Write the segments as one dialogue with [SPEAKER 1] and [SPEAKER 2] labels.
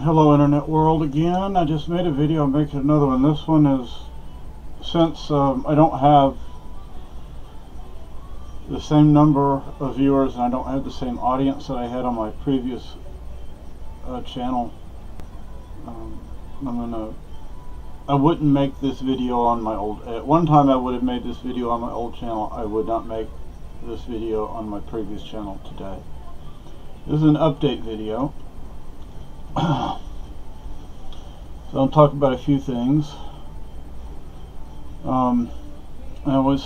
[SPEAKER 1] Hello Internet World again. I just made a video, I'm making another one. This one is, since I don't have the same number of viewers and I don't have the same audience that I had on my previous channel, I wouldn't make this video on my old, at one time I would have made this video on my old channel. I would not make this video on my previous channel today. This is an update video. So I'll talk about a few things. I'm going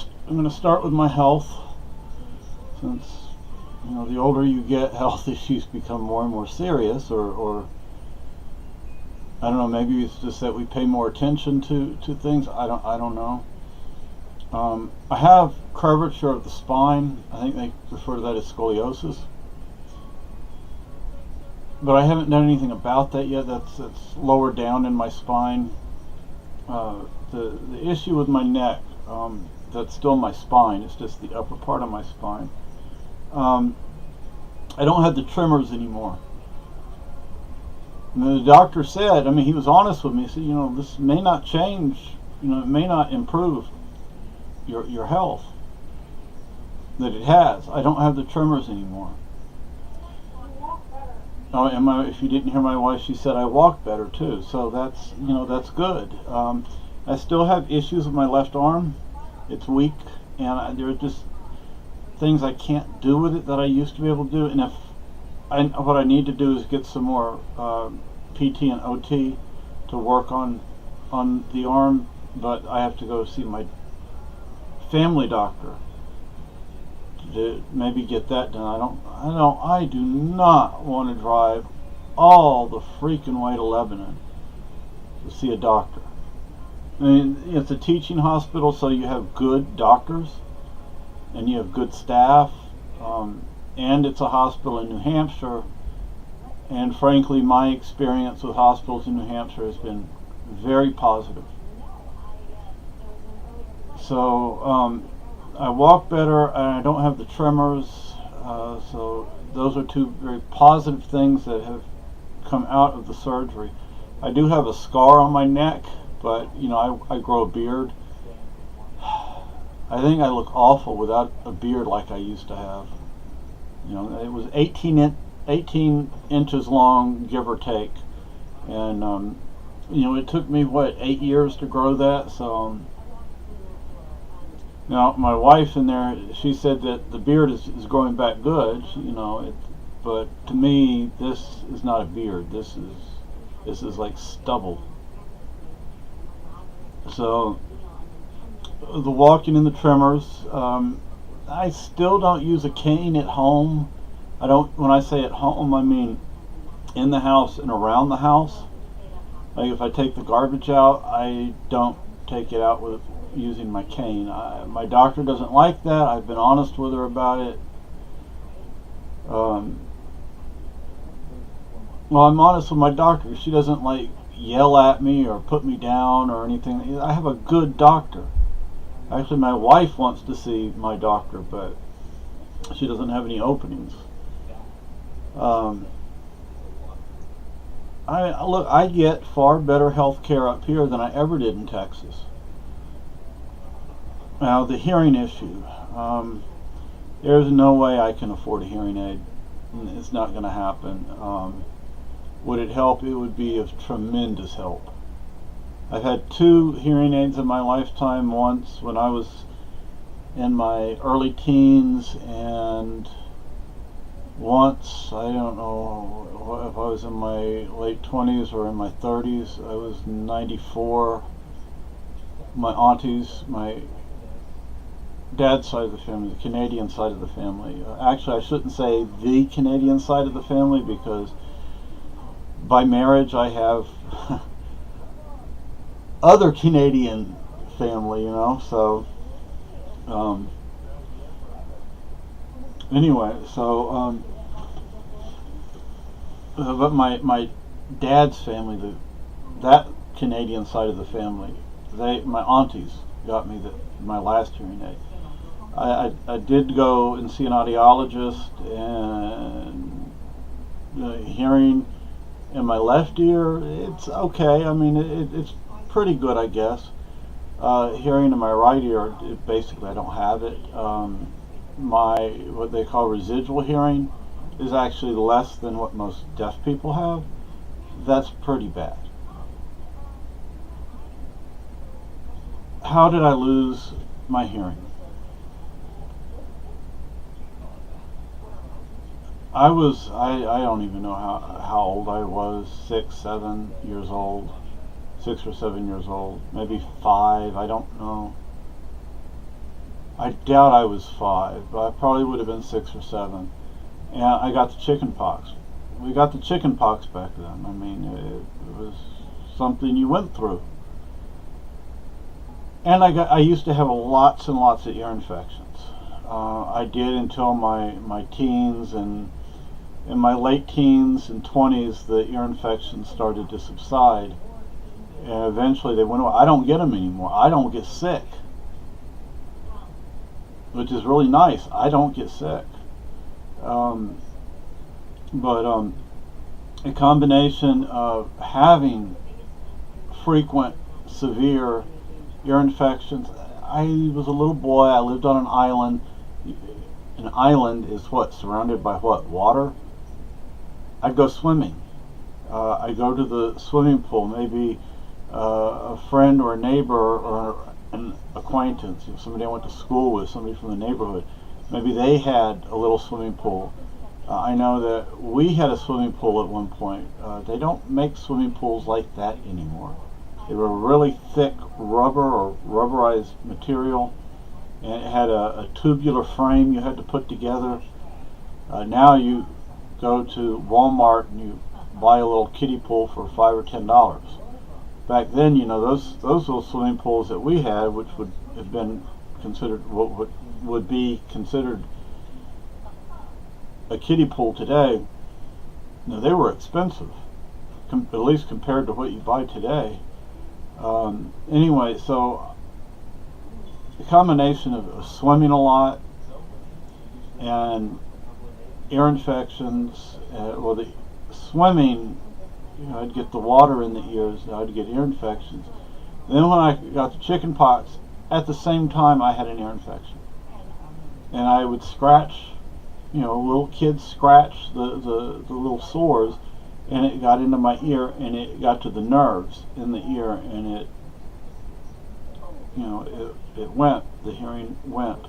[SPEAKER 1] to start with my health, since the older you get, health issues become more and more serious, or I don't know, maybe it's just that we pay more attention to things. I don't know. I have curvature of the spine. I think they refer to that as scoliosis. But I haven't done anything about that yet. That's lower down in my spine. The issue with my neck, that's still my spine. It's just the upper part of my spine. I don't have the tremors anymore. And the doctor said, he was honest with me. He said, this may not change. It may not improve your health. That it has. I don't have the tremors anymore. Oh, if you didn't hear my wife, she said I walk better too. So that's that's good. I still have issues with my left arm. It's weak, and there are just things I can't do with it that I used to be able to do. And what I need to do is get some more PT and OT to work on the arm. But I have to go see my family doctor to maybe get that done. I do not want to drive all the freaking way to Lebanon to see a doctor. It's a teaching hospital, so you have good doctors and you have good staff, and it's a hospital in New Hampshire, and frankly my experience with hospitals in New Hampshire has been very positive. So I walk better, and I don't have the tremors, so those are two very positive things that have come out of the surgery. I do have a scar on my neck, but I grow a beard. I think I look awful without a beard like I used to have. It was 18 inches long, give or take, and it took me 8 years to grow that. So now, my wife in there, she said that the beard is growing back good, but to me, this is not a beard. This is like stubble. So, the walking and the tremors, I still don't use a cane at home. When I say at home, I mean in the house and around the house. Like if I take the garbage out, I don't take it out with using my cane. My doctor doesn't like that. I've been honest with her about it. Well, I'm honest with my doctor. She doesn't yell at me or put me down or anything. I have a good doctor. Actually, my wife wants to see my doctor, but she doesn't have any openings. I get far better health care up here than I ever did in Texas. Now, the hearing issue. There's no way I can afford a hearing aid. It's not going to happen. Would it help? It would be of tremendous help. I've had 2 hearing aids in my lifetime. Once when I was in my early teens, and once, I don't know if I was in my late 20s or in my 30s. I was 94. My aunties, my dad's side of the family, the Canadian side of the family. Actually, I shouldn't say the Canadian side of the family, because by marriage I have other Canadian family, so anyway, so but my dad's family, that Canadian side of the family, my aunties got me my last hearing aid. I did go and see an audiologist and hearing in my left ear, it's okay. I mean, it's pretty good, I guess. Hearing in my right ear, basically I don't have it. My what they call residual hearing is actually less than what most deaf people have. That's pretty bad. How did I lose my hearing? I don't even know how old I was, 6 or 7 years old, 6 or 7 years old, maybe 5, I don't know. I doubt I was 5, but I probably would have been 6 or 7. And I got the chicken pox. We got the chicken pox back then. I mean, it was something you went through. And I used to have lots and lots of ear infections. I did until my teens, and in my late teens and 20s, the ear infections started to subside. And eventually they went away. I don't get them anymore. I don't get sick, which is really nice. I don't get sick. But a combination of having frequent, severe ear infections. I was a little boy. I lived on an island. An island is what? Surrounded by what? Water? I'd go swimming. I'd go to the swimming pool. Maybe a friend or a neighbor or an acquaintance, somebody I went to school with, somebody from the neighborhood, maybe they had a little swimming pool. I know that we had a swimming pool at one point. They don't make swimming pools like that anymore. They were really thick rubber or rubberized material, and it had a tubular frame you had to put together. Now you go to Walmart and you buy a little kiddie pool for $5 or $10. Back then, those little swimming pools that we had, which would have been considered what would be considered a kiddie pool today, they were expensive, at least compared to what you buy today. Anyway, so the combination of swimming a lot and ear infections, the swimming, I'd get the water in the ears, I'd get ear infections. Then when I got the chicken pox, at the same time I had an ear infection. And I would scratch, little kids scratch the little sores, and it got into my ear, and it got to the nerves in the ear, and it went, the hearing went.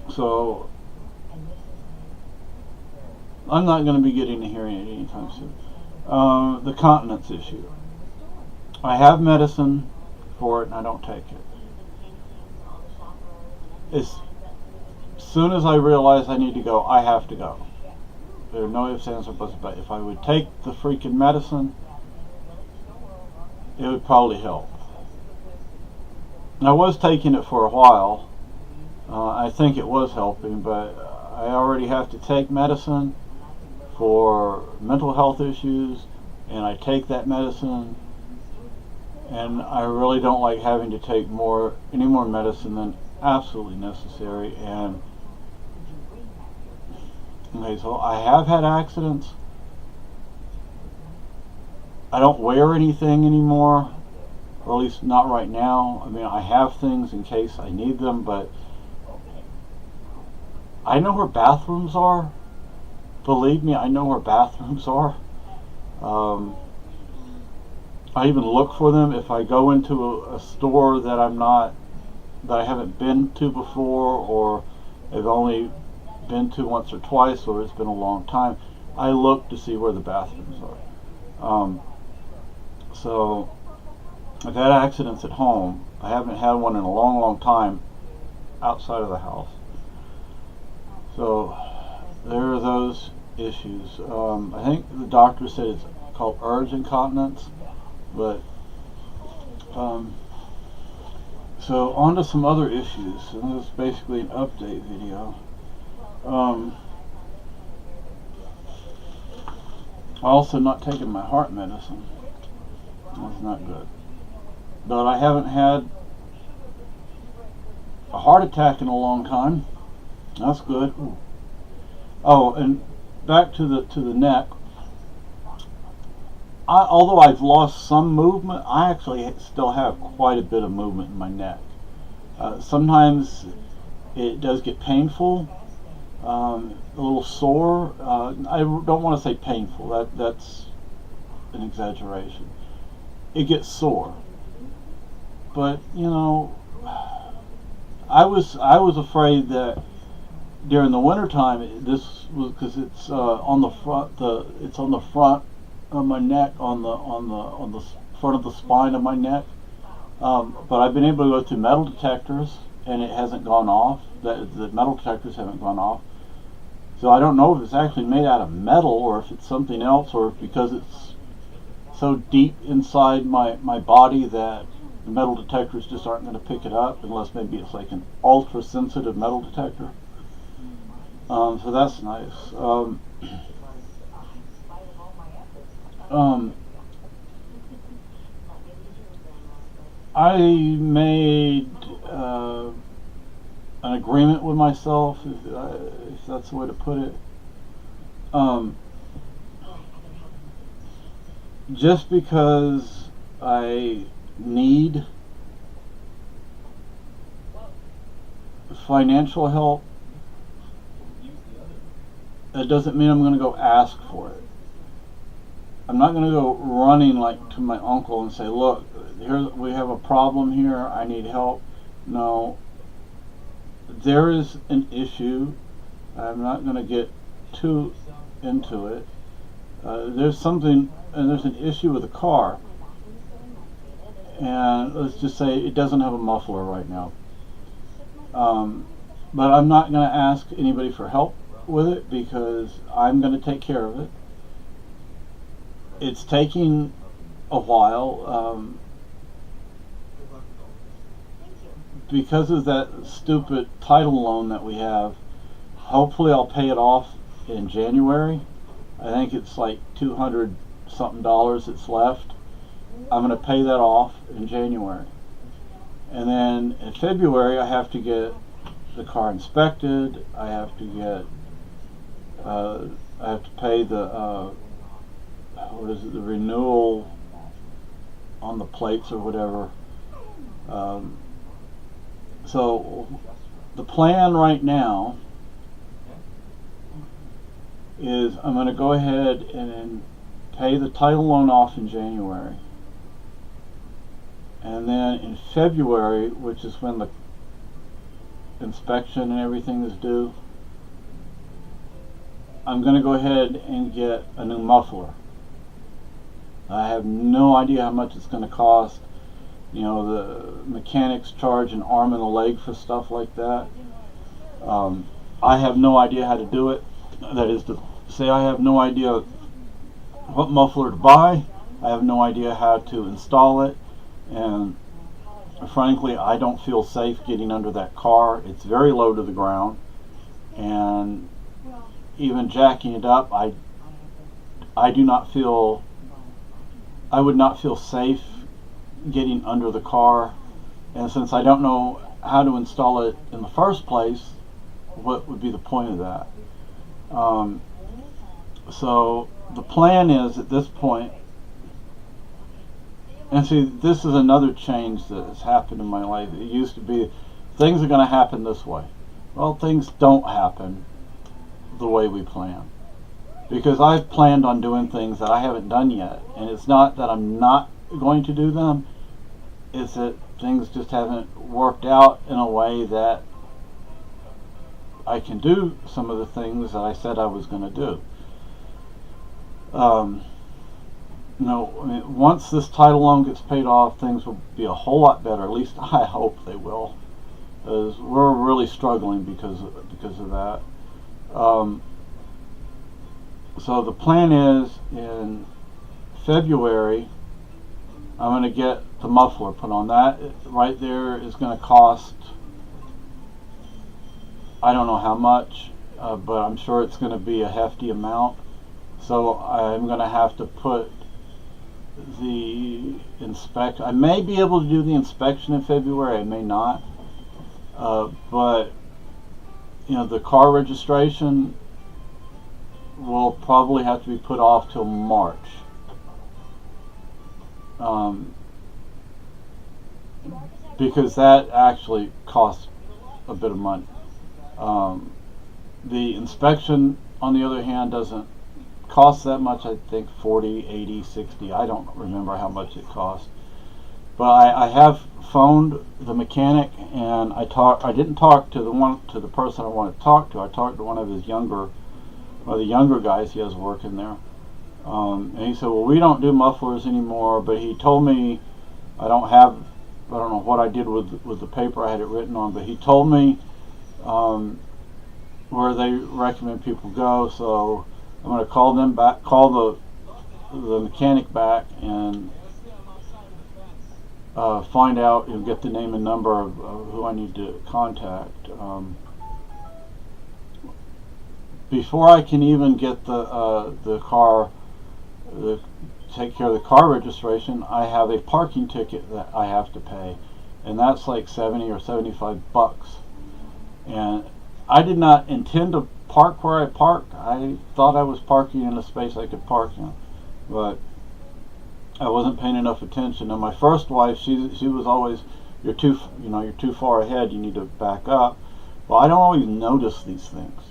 [SPEAKER 1] So I'm not going to be getting a hearing aid anytime soon. The continence issue. I have medicine for it, and I don't take it. As soon as I realize I need to go, I have to go. There are no ifs, ands, or buts about it. If I would take the freaking medicine, it would probably help. And I was taking it for a while. I think it was helping, but I already have to take medicine for mental health issues, and I take that medicine, and I really don't like having to take any more medicine than absolutely necessary. And okay, so I have had accidents. I don't wear anything anymore, or at least not right now. I mean, I have things in case I need them, but I know where bathrooms are. Believe me, I know where bathrooms are. I even look for them if I go into a store that I haven't been to before, or have only been to once or twice, or it's been a long time. I look to see where the bathrooms are. So I've had accidents at home. I haven't had one in a long, long time outside of the house. So there are those issues. I think the doctor said it's called urge incontinence, but so on to some other issues. And this is basically an update video. Also not taking my heart medicine. That's not good. But I haven't had a heart attack in a long time. That's good. Ooh. Oh, and back to the neck. Although I've lost some movement, I actually still have quite a bit of movement in my neck. Sometimes it does get painful, a little sore. I don't want to say painful. That's an exaggeration. It gets sore, but I was afraid that during the wintertime this was because it's on the front. It's on the front of my neck, on the front of the spine of my neck. But I've been able to go through metal detectors, and it hasn't gone off. The metal detectors haven't gone off. So I don't know if it's actually made out of metal or if it's something else, or if because it's so deep inside my body that the metal detectors just aren't going to pick it up, unless maybe it's like an ultra sensitive metal detector. So that's nice. I made an agreement with myself, if that's the way to put it. Just because I need financial help, that doesn't mean I'm going to go ask for it. I'm not going to go running like to my uncle and say, look, here we have a problem here, I need help. No, there is an issue. I'm not going to get too into it. There's something, and there's an issue with the car, and let's just say it doesn't have a muffler right now. But I'm not going to ask anybody for help with it because I'm going to take care of it. It's taking a while because of that stupid title loan that we have. Hopefully I'll pay it off in January. I think it's like $200 something that's left. I'm going to pay that off in January. And then in February I have to get the car inspected. I have to pay the the renewal on the plates or whatever. So the plan right now is I'm going to go ahead and pay the title loan off in January, and then in February, which is when the inspection and everything is due, I'm going to go ahead and get a new muffler. I have no idea how much it's going to cost. The mechanics charge an arm and a leg for stuff like that. I have no idea how to do it. That is to say, I have no idea what muffler to buy. I have no idea how to install it. And frankly, I don't feel safe getting under that car. It's very low to the ground. And even jacking it up, I would not feel safe getting under the car, and since I don't know how to install it in the first place, what would be the point of that? So the plan is at this point, and see, this is another change that has happened in my life. It used to be things are going to happen this way. Well, things don't happen the way we plan, because I've planned on doing things that I haven't done yet, and it's not that I'm not going to do them, it's that things just haven't worked out in a way that I can do some of the things that I said I was going to do. Once this title loan gets paid off, things will be a whole lot better. At least I hope they will, because we're really struggling because of that. So the plan is in February I'm going to get the muffler put on. That right there is going to cost, I don't know how much, but I'm sure it's going to be a hefty amount. So I'm going to have to put the inspection. I may be able to do the inspection in February, I may not. But the car registration will probably have to be put off till March. Um, because that actually costs a bit of money. Um, the inspection, on the other hand, doesn't cost that much. I think 40, 80, 60. I don't remember how much it costs. But I have phoned the mechanic, and I didn't talk to the person I wanted to talk to. I talked to one of the younger guys he has working there. And he said, well, we don't do mufflers anymore, but he told me, I don't know what I did with the paper I had it written on, but he told me where they recommend people go, so I'm going to call the mechanic back and find out and get the name and number of who I need to contact. Before I can even get the car, take care of the car registration, I have a parking ticket that I have to pay, and that's like 70 or 75 bucks. And I did not intend to park where I parked. I thought I was parking in a space I could park in, but I wasn't paying enough attention. And my first wife, she was always, you're too far ahead, you need to back up. Well, I don't always notice these things.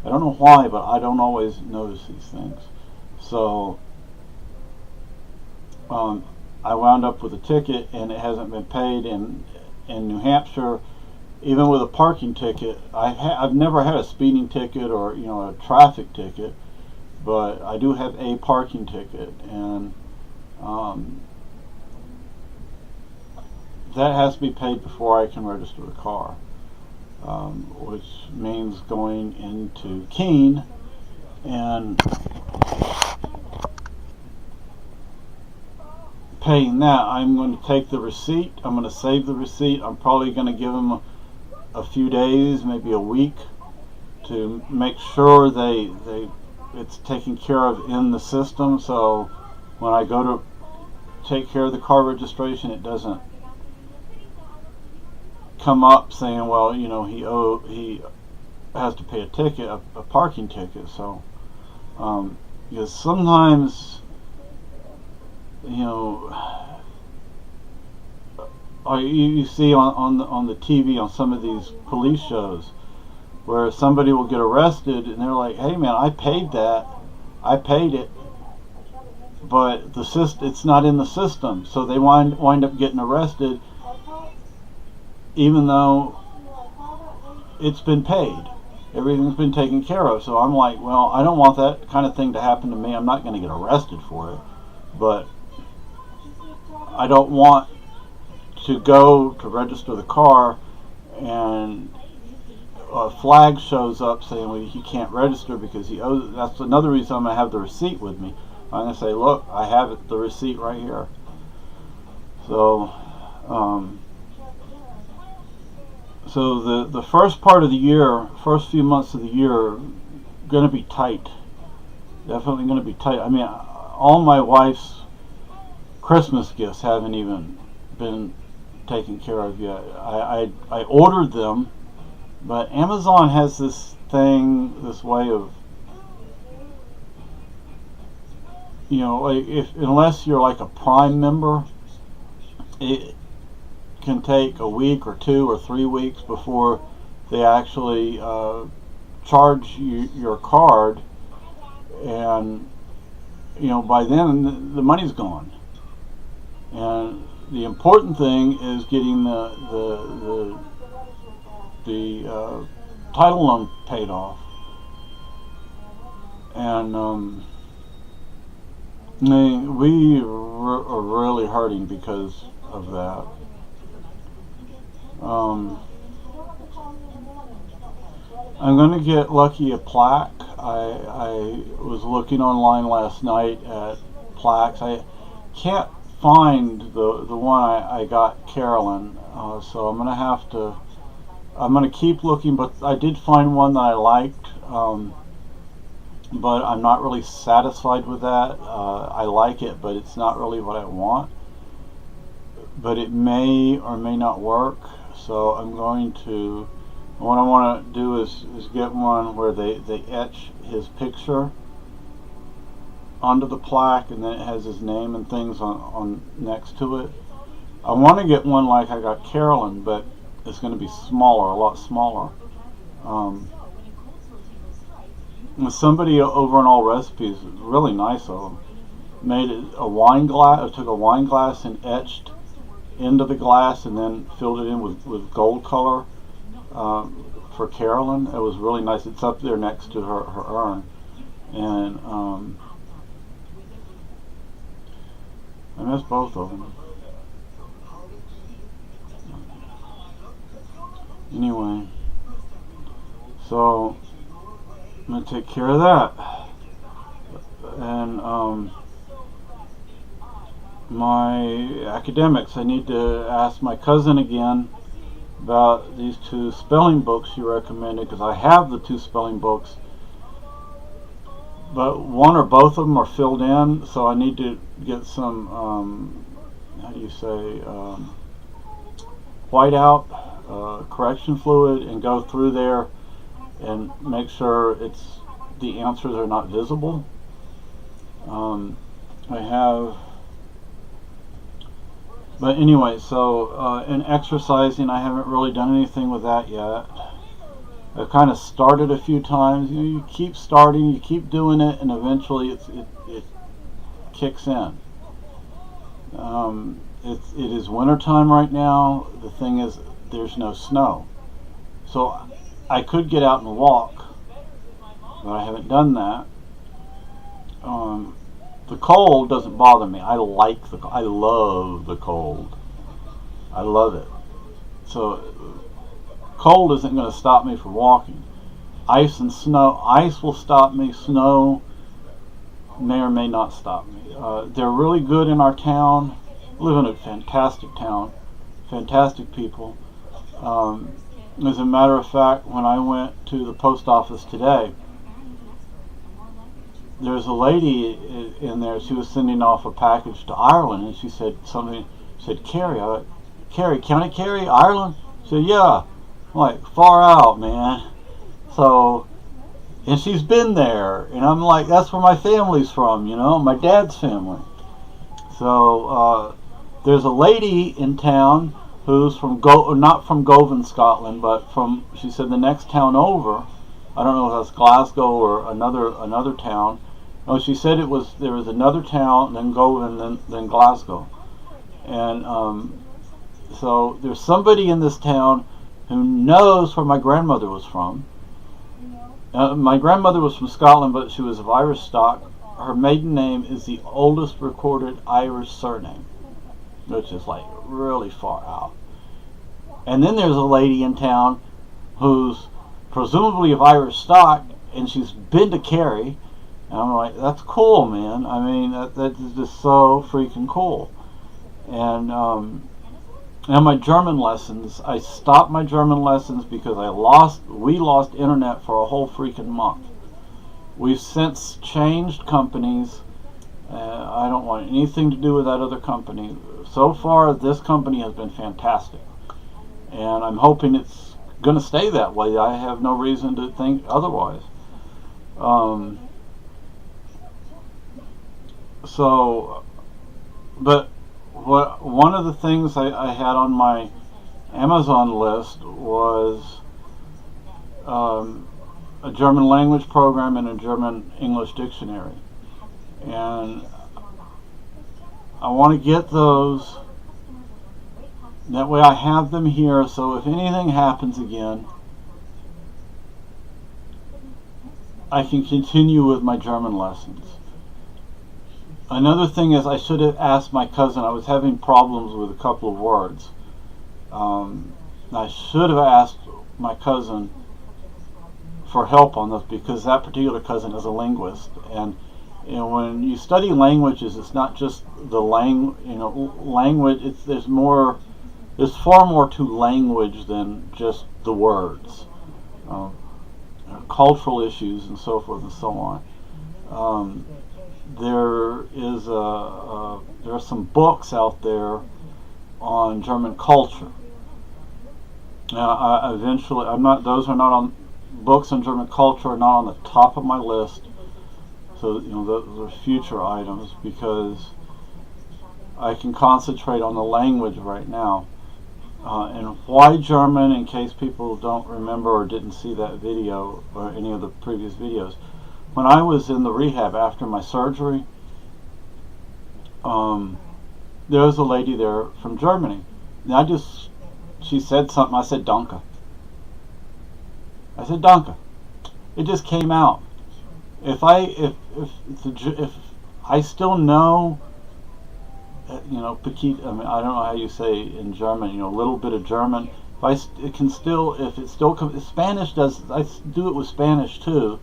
[SPEAKER 1] I don't know why, but I don't always notice these things. So I wound up with a ticket, and it hasn't been paid. In New Hampshire, even with a parking ticket, I've never had a speeding ticket or a traffic ticket, but I do have a parking ticket, and that has to be paid before I can register the car, which means going into Keene and paying that. I'm going to take the receipt. I'm going to save the receipt. I'm probably going to give them a few days, maybe a week, to make sure it's taken care of in the system. So when I go to take care of the car registration, it doesn't come up saying, well, he has to pay a ticket, a parking ticket. So because sometimes you see on the TV on some of these police shows where somebody will get arrested and they're like, hey man, I paid it, but it's not in the system, so they wind up getting arrested even though it's been paid. Everything's been taken care of. So I'm like, well, I don't want that kind of thing to happen to me. I'm not going to get arrested for it, but I don't want to go to register the car and a flag shows up saying, well, he can't register because he owes it. That's another reason I'm going to have the receipt with me. I'm going to say, look, I have the receipt right here. So the first part of the year, first few months of the year, are going to be tight. Definitely going to be tight. I mean, all my wife's Christmas gifts haven't even been taken care of yet. I ordered them, but Amazon has this way of, unless you're like a Prime member, it can take a week or 2 or 3 weeks before they actually charge your card, and by then the money's gone. And the important thing is getting the title loan paid off, and we are really hurting because of that. I'm going to get Lucky a plaque. I was looking online last night at plaques. I can't find the one I got Carolyn, so I'm going to keep looking, but I did find one that I liked, but I'm not really satisfied with that. I like it, but it's not really what I want, but it may or may not work. So I'm going to What I want to do is get one where they etch his picture onto the plaque, and then it has his name and things on next to it. I want to get one like I got Carolyn, but it's going to be smaller, a lot smaller. Um, Somebody over in All Recipes, really nice of them, made it a wine glass, took a wine glass and etched into the glass and then filled it in with gold color for Carolyn. It was really nice. It's up there next to her urn. And I miss both of them. Anyway, so I'm going to take care of that. And my academics, I need to ask my cousin again about these 2 spelling books you recommended, because I have the 2 spelling books, but one or both of them are filled in, so I need to get some how do you say, whiteout correction fluid and go through there and make sure the answers are not visible. I have, but anyway, so in exercising, I haven't really done anything with that yet. I've kind of started a few times. You keep starting, you keep doing it, and eventually it kicks in. It is winter time right now. The thing is, there's no snow, so I could get out and walk, but I haven't done that. The cold doesn't bother me. I love the cold. I love it. So cold isn't going to stop me from walking. Ice and snow. Ice will stop me. Snow may or may not stop me. They're really good in our town. I live in a fantastic town. Fantastic people. As a matter of fact, when I went to the post office today, there's a lady in there. She was sending off a package to Ireland, and she said something. She said, Kerry, County Kerry, Ireland? She said, yeah. I'm like, far out, man. So, and she's been there, and I'm like, that's where my family's from, my dad's family. So there's a lady in town who's not from Govan, Scotland, but from, she said, the next town over. I don't know if that's Glasgow or another town. No, she said there was another town, then Govan, then Glasgow. And so there's somebody in this town who knows where my grandmother was from. My grandmother was from Scotland, but she was of Irish stock. Her maiden name is the oldest recorded Irish surname, which is like really far out. And then there's a lady in town who's presumably of Irish stock, and she's been to Kerry. And I'm like, that's cool, man. I mean, that is just so freaking cool. And my German lessons, I stopped my German lessons because we lost internet for a whole freaking month. We've since changed companies. I don't want anything to do with that other company. So far, this company has been fantastic. And I'm hoping it's going to stay that way. I have no reason to think otherwise. But one of the things I had on my Amazon list was a German language program and a German English dictionary. And I want to get those. That way I have them here, so if anything happens again, I can continue with my German lessons. Another thing is, I should have asked my cousin. I was having problems with a couple of words. I should have asked my cousin for help on this, because that particular cousin is a linguist. And when you study languages, it's not just the language. There's far more to language than just the words. Cultural issues and so forth and so on. There are some books out there on German culture, Eventually, I'm not. Those are not on books on German culture are not on the top of my list. So those are future items because I can concentrate on the language right now. And why German, in case people don't remember or didn't see that video or any of the previous videos. When I was in the rehab after my surgery, there was a lady there from Germany. And she said something, I said Danke. I said Danke. It just came out. If I still know, petit, I mean, I don't know how you say in German, a little bit of German. If it still comes, Spanish does, I do it with Spanish too.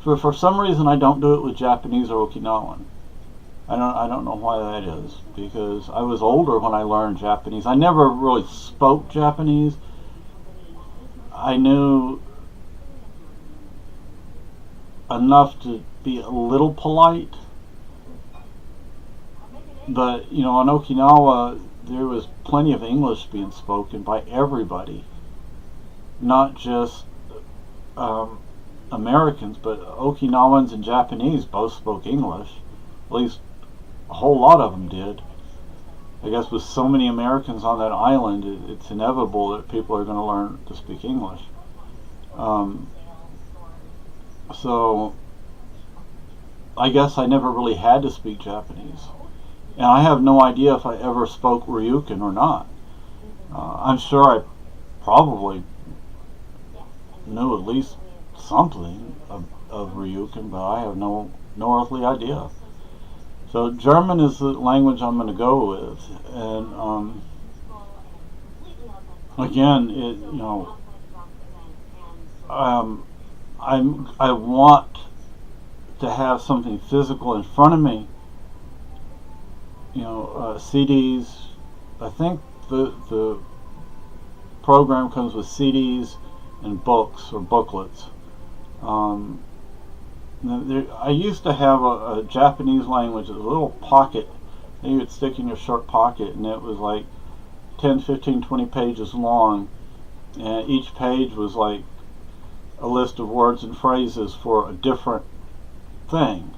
[SPEAKER 1] For some reason I don't do it with Japanese or Okinawan. I don't know why that is, because I was older when I learned Japanese. I never really spoke Japanese. I knew enough to be a little polite, but on Okinawa there was plenty of English being spoken by everybody, not just Americans, but Okinawans and Japanese both spoke English. At least a whole lot of them did. I guess with so many Americans on that island, it's inevitable that people are going to learn to speak English. So I guess I never really had to speak Japanese. And I have no idea if I ever spoke Ryukyu or not. I'm sure I probably knew at least something of Ryukyu, but I have no earthly idea. So German is the language I'm going to go with, and again, I want to have something physical in front of me. CDs. I think the program comes with CDs and books or booklets. I used to have a Japanese language, a little pocket that you would stick in your shirt pocket, and it was like 10, 15, 20 pages long, and each page was like a list of words and phrases for a different thing,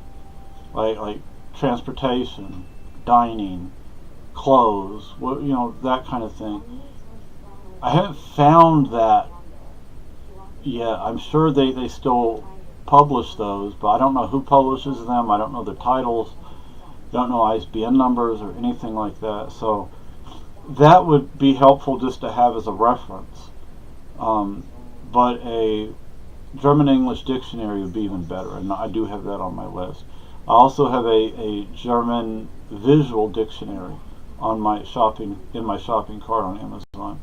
[SPEAKER 1] like transportation, dining, clothes, that kind of thing. I haven't found that yet. I'm sure they still publish those, but I don't know who publishes them. I don't know the titles, don't know ISBN numbers or anything like that. So that would be helpful just to have as a reference. But a German-English dictionary would be even better, and I do have that on my list. I also have a German visual dictionary on my shopping cart on Amazon.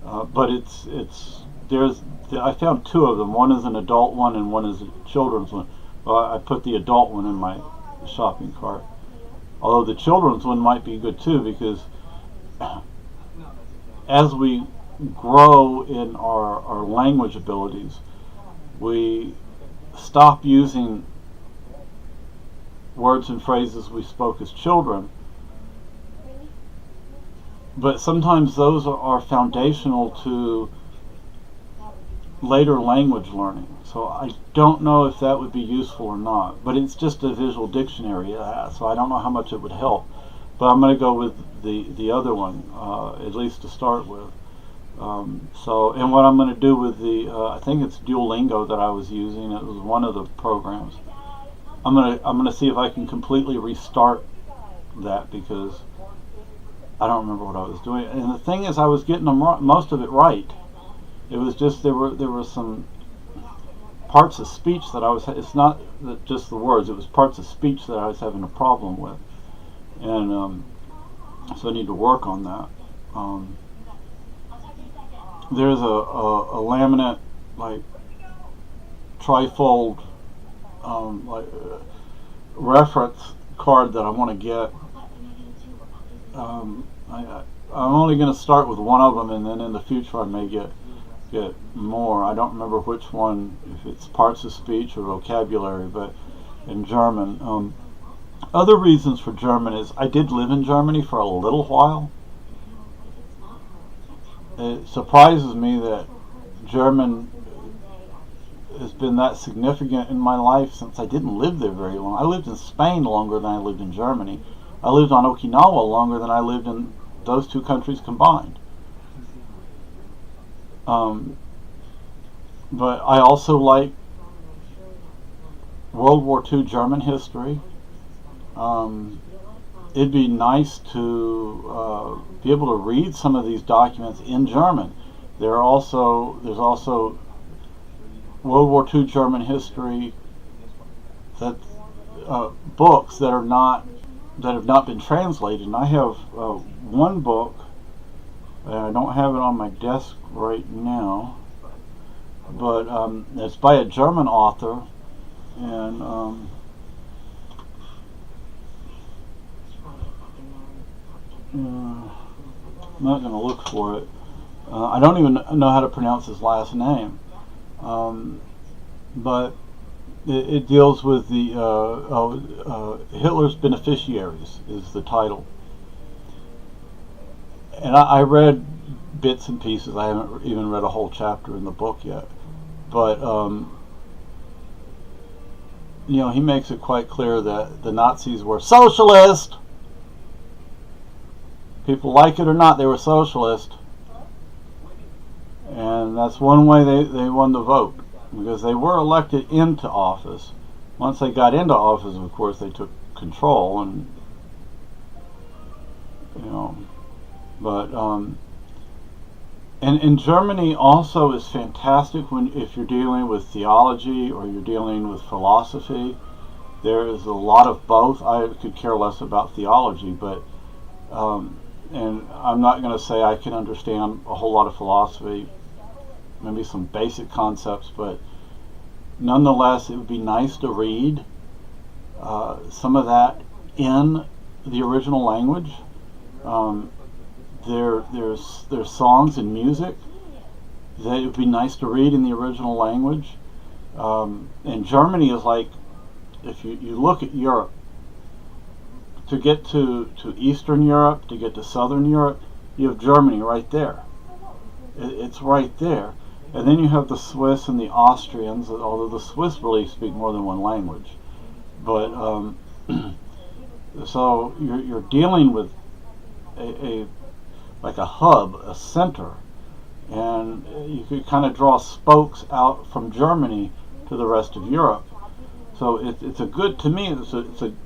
[SPEAKER 1] But I found two of them. One is an adult one and one is a children's one. Well, I put the adult one in my shopping cart. Although the children's one might be good too, because as we grow in our language abilities, we stop using words and phrases we spoke as children, but sometimes those are foundational to later language learning. So I don't know if that would be useful or not, but it's just a visual dictionary, so I don't know how much it would help. But I'm going to go with the other one, at least to start with. And what I'm going to do with I think it's Duolingo that I was using. It was one of the programs. I'm gonna see if I can completely restart that, because I don't remember what I was doing. And the thing is, I was getting most of it right. It was just there were some parts of speech that it's not just the words. It was parts of speech that I was having a problem with, and so I need to work on that. There's a laminate, like trifold, reference card that I want to get. I'm only going to start with one of them, and then in the future I may get more. I don't remember which one, if it's parts of speech or vocabulary, but in German. Other reasons for German is I did live in Germany for a little while, it surprises me that German has been that significant in my life since I didn't live there very long. I lived in Spain longer than I lived in Germany. I lived on Okinawa longer than I lived in those two countries combined. But I also like World War II German history. It'd be nice to be able to read some of these documents in German. There's also World War II German history that books that have not been translated. And I have one book. I don't have it on my desk right now, but it's by a German author, and I'm not going to look for it. I don't even know how to pronounce his last name, but it deals with the Hitler's Beneficiaries is the title. And I read bits and pieces. I haven't even read a whole chapter in the book yet. But, he makes it quite clear that the Nazis were socialist. People like it or not, they were socialist. And that's one way they won the vote, because they were elected into office. Once they got into office, of course, they took control, and, but and in Germany also is fantastic if you're dealing with theology or you're dealing with philosophy. There is a lot of both. I could care less about theology, but and I'm not going to say I can understand a whole lot of philosophy, maybe some basic concepts, but nonetheless it would be nice to read some of that in the original language. There's songs and music that it would be nice to read in the original language. And Germany is like, if you look at Europe, to get to Eastern Europe, to get to Southern Europe, you have Germany right there. It's right there. And then you have the Swiss and the Austrians, although the Swiss really speak more than one language. But so you're dealing with like a hub, a center, and you could kind of draw spokes out from Germany to the rest of Europe. So it's a good, to me,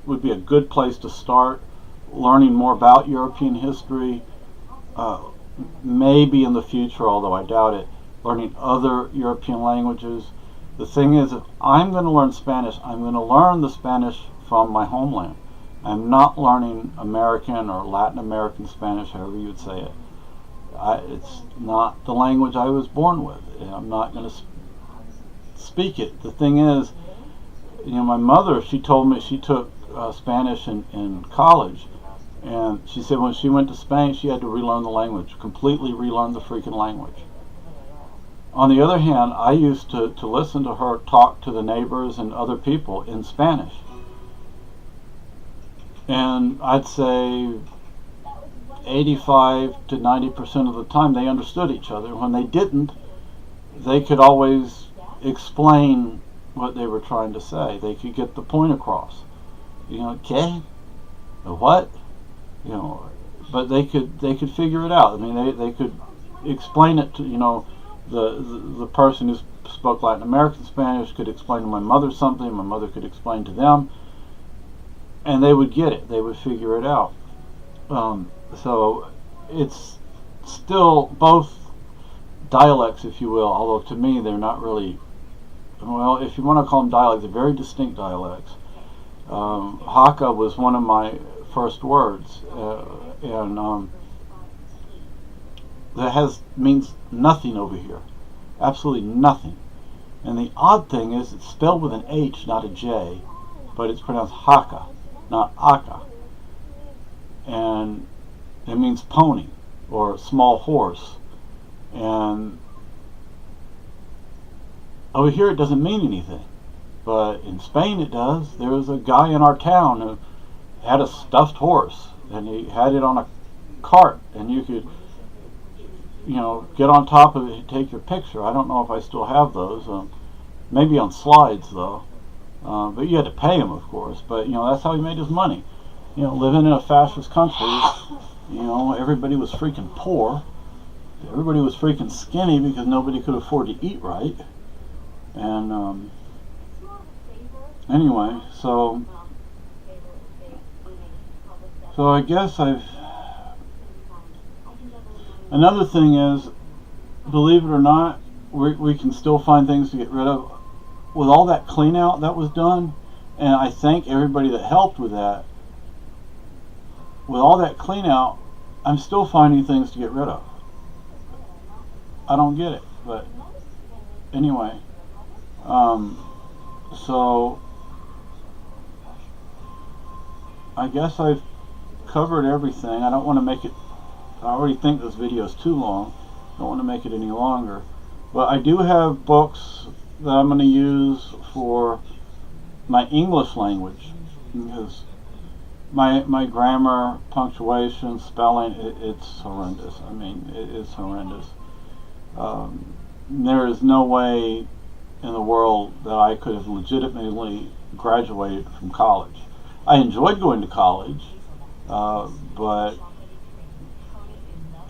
[SPEAKER 1] would be a good place to start learning more about European history. Maybe in the future, although I doubt it, learning other European languages. The thing is, if I'm going to learn Spanish, I'm going to learn the Spanish from my homeland. I'm not learning American or Latin American Spanish, however you would say it. It's not the language I was born with, and I'm not going to speak it. The thing is, my mother, she told me she took Spanish in college, and she said when she went to Spain, she had to relearn the language, completely relearn the freaking language. On the other hand, I used to listen to her talk to the neighbors and other people in Spanish. And I'd say 85 to 90% of the time they understood each other. When they didn't, they could always explain what they were trying to say. They could get the point across. Okay? What? But they could figure it out. I mean, they could explain it to, the person who spoke Latin American Spanish could explain to my mother something, my mother could explain to them, and they would get it. They would figure it out. So it's still both dialects, if you will, although to me they're not really, well, if you want to call them dialects, they're very distinct dialects. Hakka was one of my first words, and that means nothing over here, absolutely nothing. And the odd thing is, it's spelled with an H, not a J, but it's pronounced Hakka, not Akka, and it means pony or small horse. And over here it doesn't mean anything, but in Spain it does. There was a guy in our town who had a stuffed horse, and he had it on a cart, and you could get on top of it and take your picture. I don't know if I still have those. Maybe on slides though. But you had to pay him, of course. But that's how he made his money. Living in a fascist country, everybody was freaking poor. Everybody was freaking skinny because nobody could afford to eat right. And anyway, so I guess another thing is, believe it or not, we can still find things to get rid of. With all that clean out that was done, and I thank everybody that helped with that, with all that clean out, I'm still finding things to get rid of. I don't get it, but anyway, so I guess I've covered everything. I don't want to make it, I already think this video is too long. I don't want to make it any longer, but I do have books that I'm going to use for my English language, because my grammar, punctuation, spelling, it's horrendous. I mean, it's horrendous. There is no way in the world that I could have legitimately graduated from college. I enjoyed going to college, but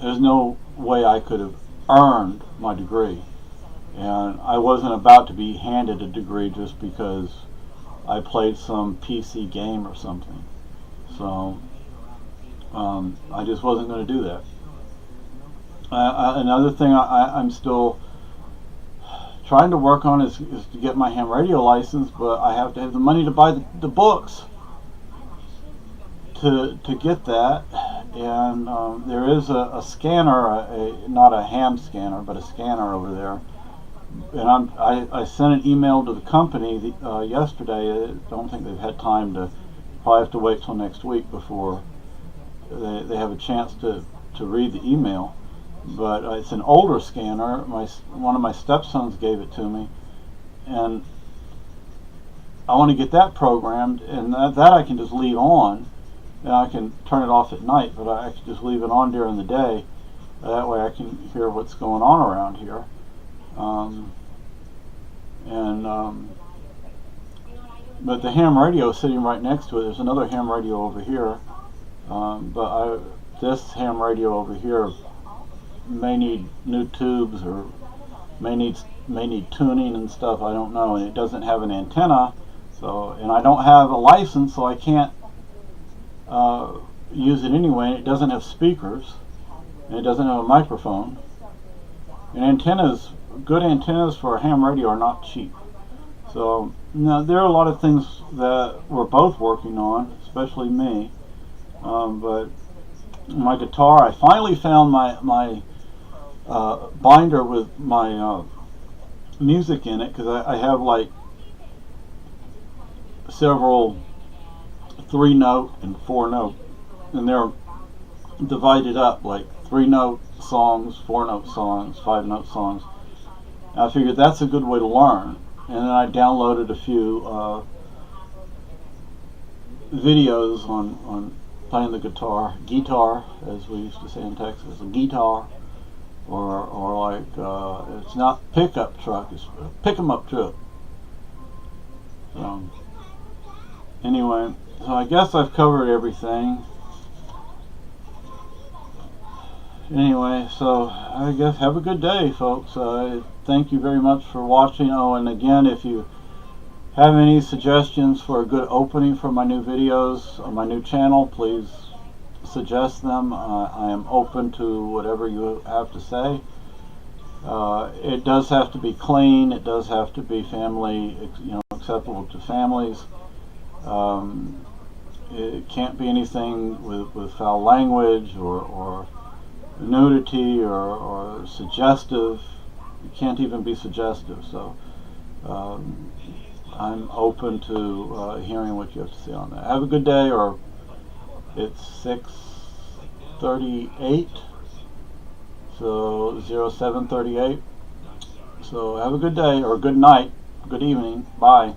[SPEAKER 1] there's no way I could have earned my degree. And I wasn't about to be handed a degree just because I played some PC game or something. So I just wasn't going to do that. Another thing I'm still trying to work on is to get my ham radio license, but I have to have the money to buy the books to get that. And there is a scanner, not a ham scanner, but a scanner over there. And I sent an email to the company yesterday. I don't think they've had time to. Probably have to wait till next week before they have a chance to read the email. But it's an older scanner. One of my stepsons gave it to me, and I want to get that programmed, and that I can just leave on, and I can turn it off at night, but I can just leave it on during the day. That way I can hear what's going on around here. But the ham radio is sitting right next to it. There's another ham radio over here, but this ham radio over here may need new tubes, or may need tuning and stuff. I don't know, and it doesn't have an antenna, and I don't have a license, so I can't use it anyway. And it doesn't have speakers, and it doesn't have a microphone. And good antennas for a ham radio are not cheap. So now there are a lot of things that we're both working on, especially me. But my guitar, I finally found my binder with my music in it, because I have like several 3-note and 4-note, and they're divided up like 3-note songs, 4-note songs, 5-note songs. And I figured that's a good way to learn. And then I downloaded a few videos on playing the guitar, as we used to say in Texas, a guitar, or like it's not pickup truck, it's pick 'em up truck. So anyway, so I guess I've covered everything. Anyway, so I guess have a good day, folks. Thank you very much for watching. Oh, and again, if you have any suggestions for a good opening for my new videos on my new channel, please suggest them. I am open to whatever you have to say. It does have to be clean. It does have to be family, acceptable to families. It can't be anything with foul language or nudity or suggestive. It can't even be suggestive. So I'm open to hearing what you have to say on that. Have a good day, or it's 6:38, so 0738. So have a good day, or good night, good evening. Bye.